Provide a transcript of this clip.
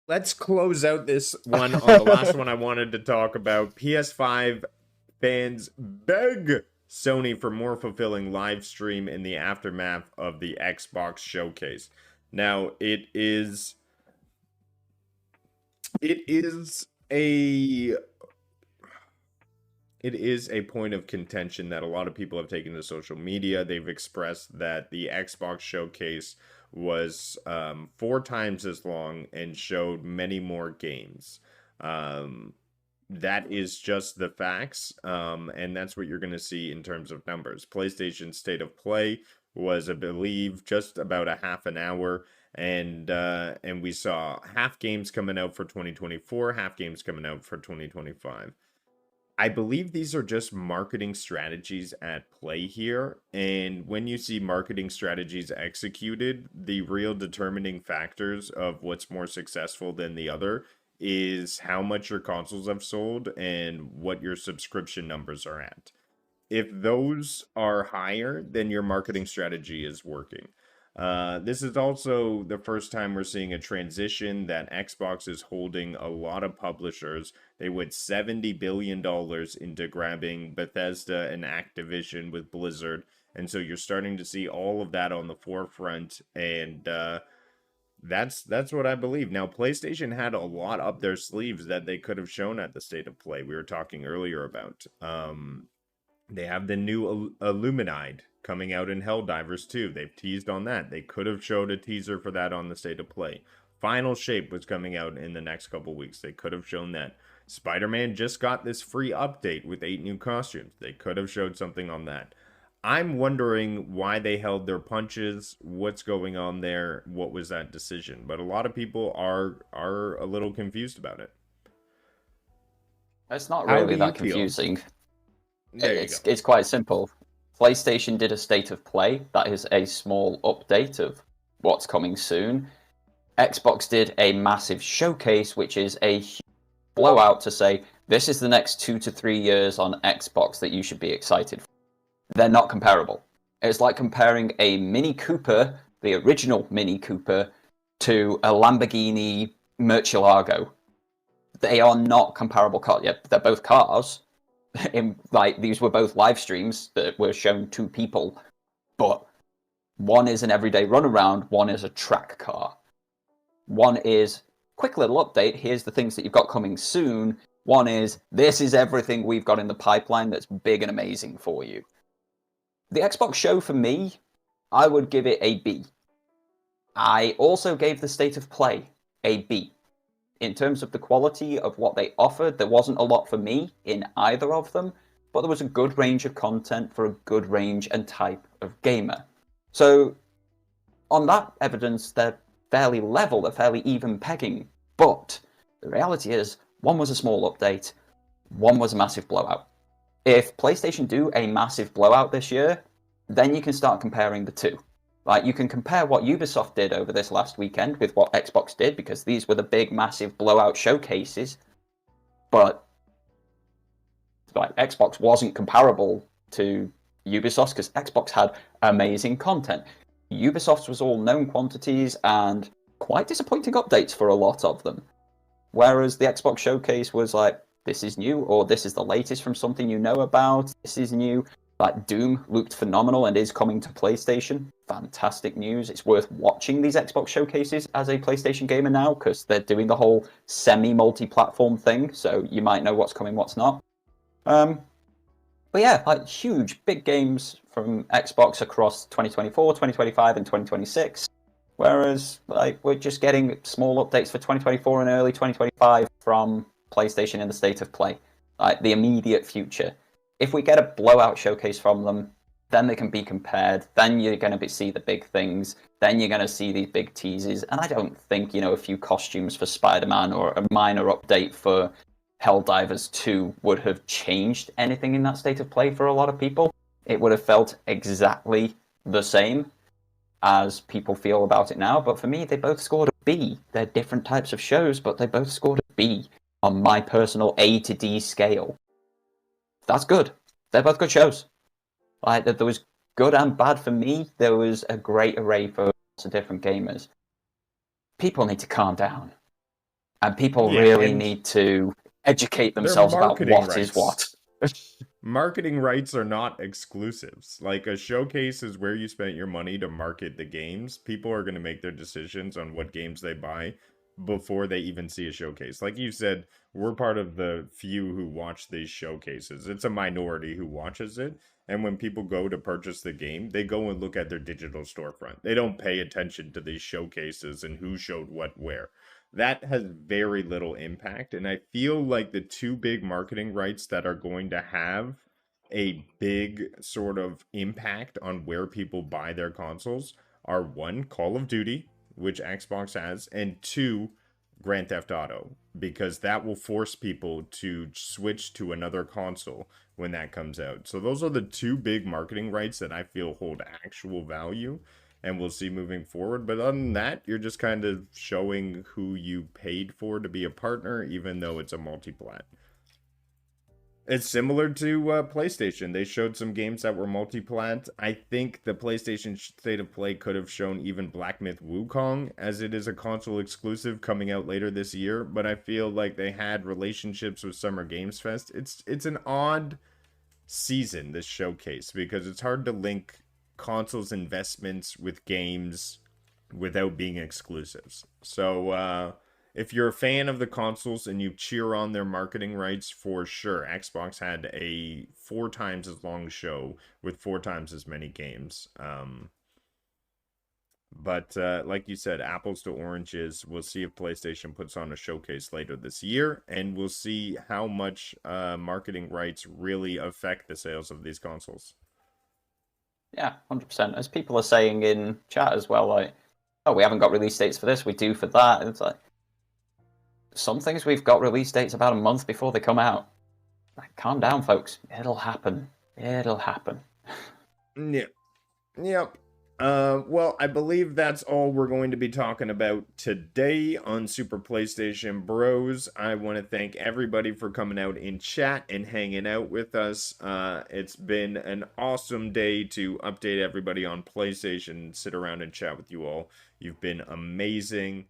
let's close out this one on the last one I wanted to talk about. PS5 fans beg Sony for more fulfilling live stream in the aftermath of the Xbox showcase. Now, it is a it is a point of contention that a lot of people have taken to social media. They've expressed that the Xbox showcase was 4 times as long and showed many more games. Um, that is just the facts, and that's what you're going to see in terms of numbers. PlayStation State of Play was, I believe, just about a half an hour, and we saw half games coming out for 2024, half games coming out for 2025. I believe these are just marketing strategies at play here. And when you see marketing strategies executed, the real determining factors of what's more successful than the other is how much your consoles have sold and what your subscription numbers are at. If those are higher, then your marketing strategy is working. This is also the first time we're seeing a transition that Xbox is holding a lot of publishers. They went $70 billion into grabbing Bethesda and Activision with Blizzard. And so you're starting to see all of that on the forefront. And that's what I believe. Now, PlayStation had a lot up their sleeves that they could have shown at the State of Play we were talking earlier about. They have the new Illuminide coming out in Helldivers 2. They've teased on that. They could have showed a teaser for that on the State of Play. Final Shape was coming out in the next couple weeks. They could have shown that. Spider-Man just got this free update with 8 new costumes. They could have showed something on that. I'm wondering why they held their punches, what's going on there, what was that decision. But a lot of people are a little confused about it. It's not How do really you that feel? confusing. There you go. It's quite simple. PlayStation did a State of Play. That is a small update of what's coming soon. Xbox did a massive showcase, which is a huge blowout to say this is the next 2 to 3 years on Xbox that you should be excited for. They're not comparable. It's like comparing a Mini Cooper, the original Mini Cooper, to a Lamborghini Murcielago. They are not comparable cars. Yeah, they're both cars. These were both live streams that were shown to people, but one is an everyday runaround, one is a track car. One is quick little update, here's the things that you've got coming soon. One is this is everything we've got in the pipeline that's big and amazing for you. The Xbox show, for me, I would give it a B. I also gave the State of Play a B. In terms of the quality of what they offered, there wasn't a lot for me in either of them, but there was a good range of content for a good range and type of gamer. So, on that evidence, they're fairly level, they're fairly even pegging. But the reality is, one was a small update, one was a massive blowout. If PlayStation do a massive blowout this year, then you can start comparing the two. You can compare what Ubisoft did over this last weekend with what Xbox did, because these were the big, massive blowout showcases. But Xbox wasn't comparable to Ubisoft because Xbox had amazing content. Ubisoft's was all known quantities and quite disappointing updates for a lot of them. Whereas the Xbox showcase was like, this is new, or this is the latest from something you know about, this is new. Doom looked phenomenal and is coming to PlayStation. Fantastic news. It's worth watching these Xbox showcases as a PlayStation gamer now, because they're doing the whole semi-multi-platform thing, so you might know what's coming, what's not. But yeah, huge, big games from Xbox across 2024, 2025, and 2026. Whereas, we're just getting small updates for 2024 and early 2025 from PlayStation in the State of Play. The immediate future. If we get a blowout showcase from them, then they can be compared. Then you're going to see the big things. Then you're going to see these big teases. And I don't think, a few costumes for Spider-Man or a minor update for Helldivers 2 would have changed anything in that State of Play for a lot of people. It would have felt exactly the same as people feel about it now. But for me, they both scored a B. They're different types of shows, but they both scored a B on my personal A to D scale. That's good. They're both good shows. There was good and bad for me. There was a great array for lots of different gamers. People need to calm down. And people Yeah, really and need to educate their themselves about marketing what is rights. what. Marketing rights are not exclusives. Like a showcase is where you spent your money to market the games. People are going to make their decisions on what games they buy before they even see a showcase. Like you said, we're part of the few who watch these showcases. It's a minority who watches it. And when people go to purchase the game, they go and look at their digital storefront. They don't pay attention to these showcases and who showed what where. That has very little impact. And I feel like the two big marketing rights that are going to have a big sort of impact on where people buy their consoles are one, Call of Duty, which Xbox has, and two, Grand Theft Auto, because that will force people to switch to another console when that comes out. So those are the two big marketing rights that I feel hold actual value and we'll see moving forward. But other than that, you're just kind of showing who you paid for to be a partner, even though it's a multi-plat. It's similar to PlayStation. They showed some games that were multi-plat. I think the PlayStation State of Play could have shown even Black Myth Wukong, as it is a console exclusive coming out later this year. But I feel like they had relationships with Summer Games Fest. It's an odd season, this showcase, because it's hard to link consoles investments with games without being exclusives. So if you're a fan of the consoles and you cheer on their marketing rights, for sure, Xbox had a 4 times as long show with 4 times as many games. But like you said, apples to oranges. We'll see if PlayStation puts on a showcase later this year, and we'll see how much marketing rights really affect the sales of these consoles. Yeah, 100%. As people are saying in chat as well, like, oh, we haven't got release dates for this, we do for that. And it's like, some things we've got release dates about a month before they come out. Like, calm down, folks. It'll happen. It'll happen. Yeah. Yep. Well, I believe that's all we're going to be talking about today on Super PlayStation Bros. I want to thank everybody for coming out in chat and hanging out with us. It's been an awesome day to update everybody on PlayStation, sit around and chat with you all. You've been amazing.